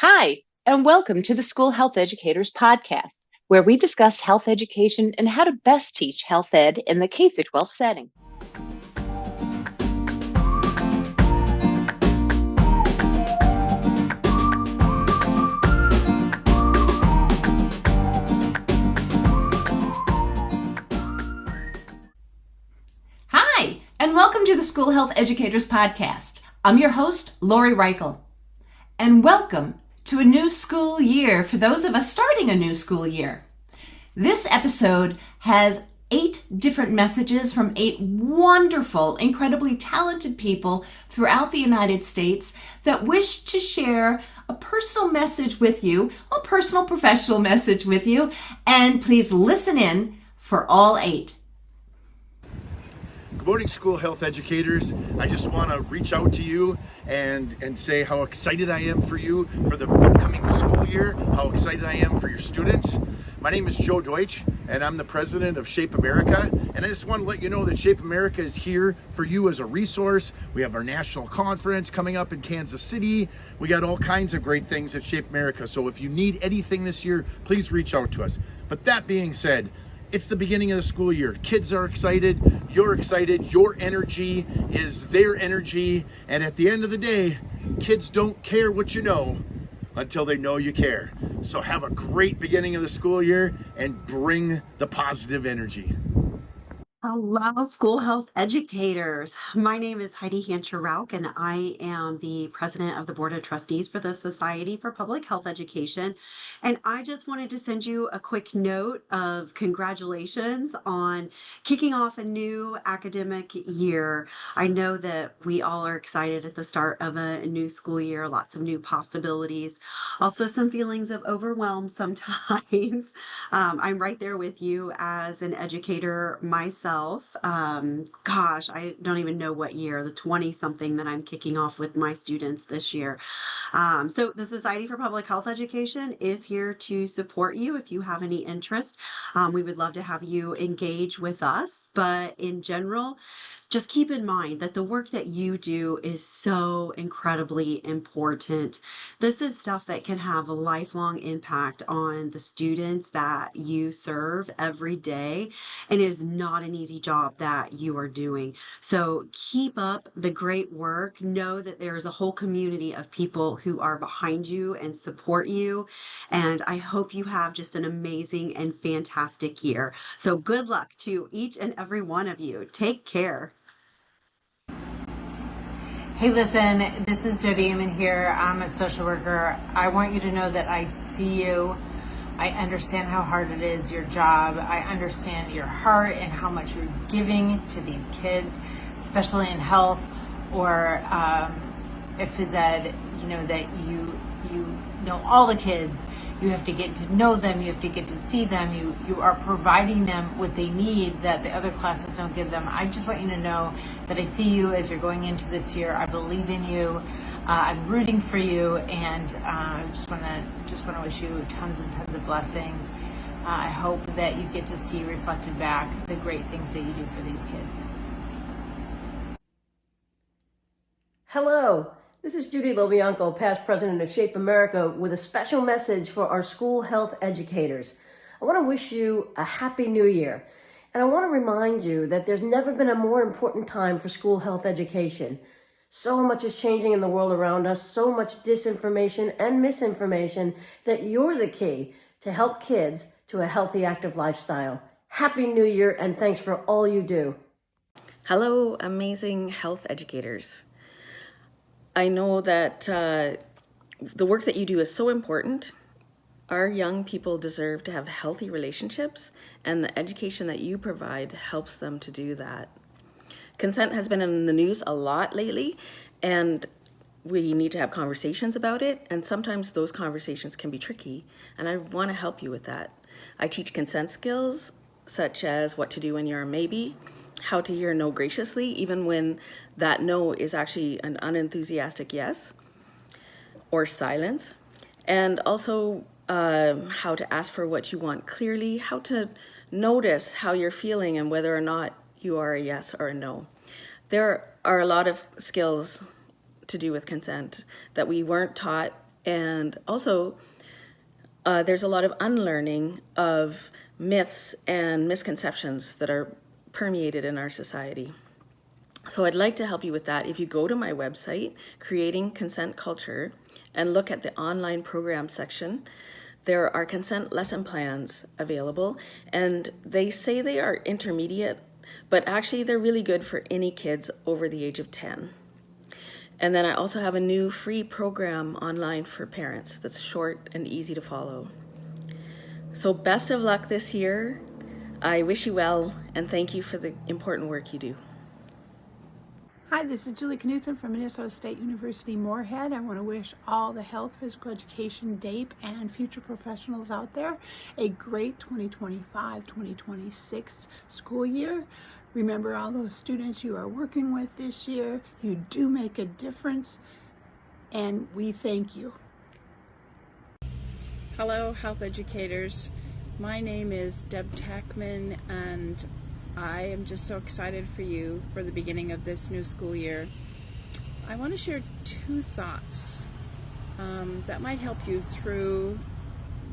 Hi, and welcome to the School Health Educators Podcast, where we discuss health education and how to best teach health ed in the K 12 setting. Hi, and welcome to the School Health Educators Podcast. I'm your host, Lori Reichel. And welcome to a new school year for those of us starting a new school year. This episode has 8 different messages from 8 wonderful, incredibly talented people throughout the United States that wish to share a personal message with you, a personal professional message with you, and please listen in for all 8. Good morning, school health educators. I just want to reach out to you and say how excited I am for you for the upcoming school year, how excited I am for your students. My name is Joe Deutch, and I'm the president of Shape America. And I just want to let you know that Shape America is here for you as a resource. We have our national conference coming up in Kansas City. We got all kinds of great things at Shape America. So if you need anything this year, please reach out to us. But that being said, it's the beginning of the school year. Kids are excited, you're excited, your energy is their energy, and at the end of the day, kids don't care what you know until they know you care. So have a great beginning of the school year and bring the positive energy. Hello, school health educators. My name is Heidi Hancher-Rauch, and I am the president of the board of trustees for the Society for Public Health Education. And I just wanted to send you a quick note of congratulations on kicking off a new academic year. I know that we all are excited at the start of a new school year, lots of new possibilities, also some feelings of overwhelm sometimes. I'm right there with you as an educator myself. I don't even know what year, the 20 something that I'm kicking off with my students this year. So the Society for Public Health Education is here to support you if you have any interest. We would love to have you engage with us, but in general, just keep in mind that the work that you do is so incredibly important. This is stuff that can have a lifelong impact on the students that you serve every day, and it is not an easy job that you are doing. So keep up the great work. Know that there is a whole community of people who are behind you and support you, and I hope you have just an amazing and fantastic year. So good luck to each and every one of you. Take care. Hey, listen, this is Jodi Aman here. I'm a social worker. I want you to know that I see you. I understand how hard it is, your job. I understand your heart and how much you're giving to these kids, especially in health or at phys ed, that you know all the kids. You have to get to know them. You have to get to see them. You are providing them what they need that the other classes don't give them. I just want you to know that I see you as you're going into this year. I believe in you. I'm rooting for you, and just want to wish you tons and tons of blessings. I hope that you get to see reflected back the great things that you do for these kids. Hello. This is Judy LoBianco, past president of Shape America, with a special message for our school health educators. I want to wish you a happy new year. And I want to remind you that there's never been a more important time for school health education. So much is changing in the world around us, so much disinformation and misinformation, that you're the key to help kids to a healthy, active lifestyle. Happy New Year, and thanks for all you do. Hello, amazing health educators. I know that the work that you do is so important. Our young people deserve to have healthy relationships, and the education that you provide helps them to do that. Consent has been in the news a lot lately, and we need to have conversations about it, and sometimes those conversations can be tricky, and I want to help you with that. I teach consent skills, such as what to do when you're a maybe, how to hear no graciously, even when that no is actually an unenthusiastic yes, or silence, and also how to ask for what you want clearly, how to notice how you're feeling and whether or not you are a yes or a no. There are a lot of skills to do with consent that we weren't taught And also, there's a lot of unlearning of myths and misconceptions that are permeated in our society. So I'd like to help you with that. If you go to my website, Creating Consent Culture, and look at the online program section, there are consent lesson plans available, and they say they are intermediate, but actually they're really good for any kids over the age of 10. And then I also have a new free program online for parents that's short and easy to follow. So best of luck this year. I wish you well, and thank you for the important work you do. Hi, this is Julie Knutson from Minnesota State University Moorhead. I want to wish all the health, physical education, DAPE, and future professionals out there a great 2025-2026 school year. Remember all those students you are working with this year. You do make a difference, and we thank you. Hello, health educators. My name is Deb Tackmann, and I am just so excited for you for the beginning of this new school year. I want to share two thoughts that might help you through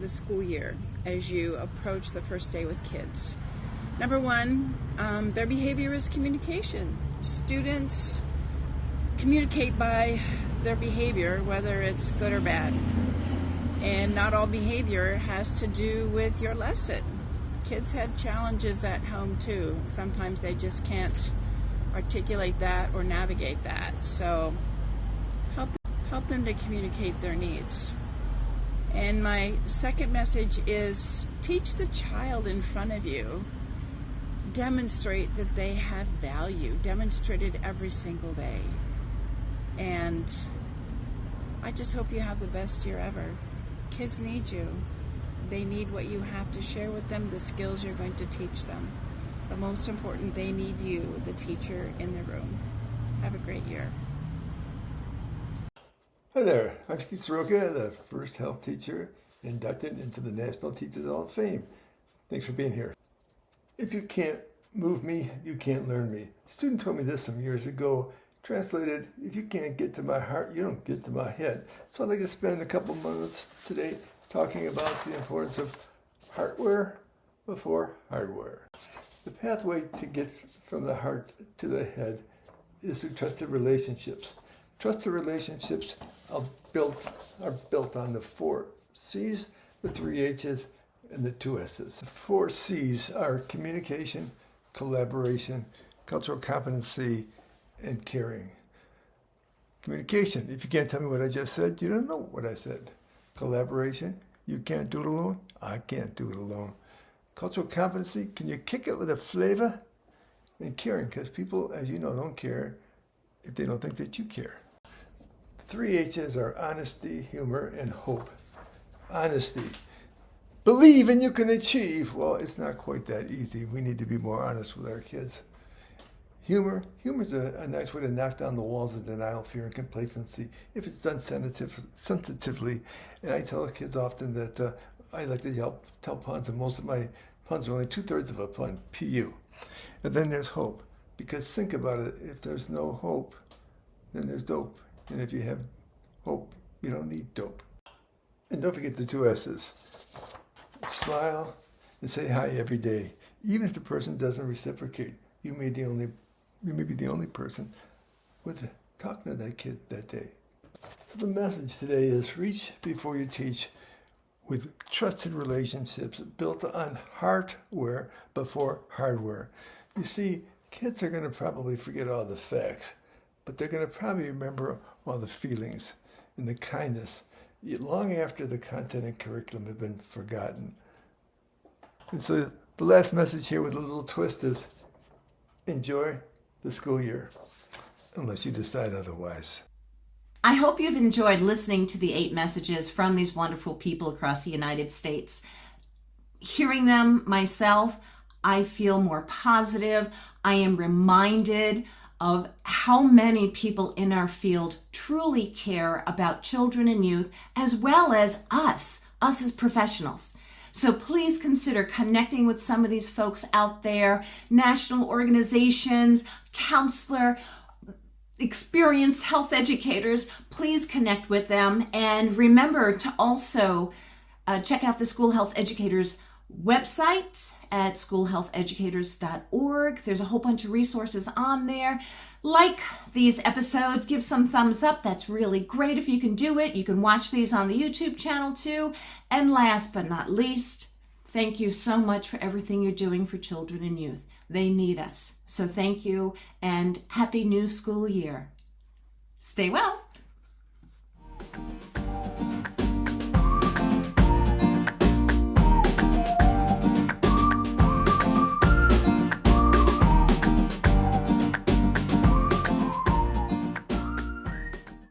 the school year as you approach the first day with kids. Number one, their behavior is communication. Students communicate by their behavior, whether it's good or bad. And not all behavior has to do with your lesson. Kids have challenges at home too. Sometimes they just can't articulate that or navigate that. So help them to communicate their needs. And my second message is teach the child in front of you. Demonstrate that they have value. Demonstrate it every single day. And I just hope you have the best year ever. Kids need you. They need what you have to share with them, the skills you're going to teach them. But most important, they need you, the teacher in the room. Have a great year. Hi there, I'm Stephen Sroka, the first health teacher inducted into the National Teachers Hall of Fame. Thanks for being here. If you can't move me, you can't learn me. A student told me this some years ago. Translated, if you can't get to my heart, you don't get to my head. So I'd like to spend a couple minutes today talking about the importance of hardware before hardware. The pathway to get from the heart to the head is through trusted relationships. Trusted relationships are built on the 4 C's, the 3 H's, and the 2 S's. The 4 C's are communication, collaboration, cultural competency, and caring. Communication, if you can't tell me what I just said, you don't know what I said. Collaboration, you can't do it alone, I can't do it alone. Cultural competency, can you kick it with a flavor? And caring, because people, as you know, don't care if they don't think that you care. 3 H's are honesty, humor, and hope. Honesty. Believe and you can achieve. Well, it's not quite that easy. We need to be more honest with our kids. Humor is a nice way to knock down the walls of denial, fear, and complacency if it's done sensitively. And I tell kids often that I like to tell puns, and most of my puns are only 2/3 of a pun, PU. And then there's hope, because think about it, if there's no hope, then there's dope. And if you have hope, you don't need dope. And don't forget the 2 S's. Smile and say hi every day. Even if the person doesn't reciprocate, you may be the only person with talking to that kid that day. So the message today is reach before you teach, with trusted relationships built on hardware before hardware. You see, kids are going to probably forget all the facts, but they're going to probably remember all the feelings and the kindness long after the content and curriculum have been forgotten. And so the last message here with a little twist is enjoy the school year, unless you decide otherwise. I hope you've enjoyed listening to the 8 messages from these wonderful people across the United States. Hearing them myself, I feel more positive. I am reminded of how many people in our field truly care about children and youth, as well as us as professionals. So please consider connecting with some of these folks out there, national organizations, counselor, experienced health educators, please connect with them. And remember to also check out the School Health Educators website at schoolhealtheducators.org. There's a whole bunch of resources on there. Like these episodes, give some thumbs up. That's really great if you can do it. You can watch these on the YouTube channel too. And last but not least, thank you so much for everything you're doing for children and youth. They need us. So thank you and happy new school year. Stay well.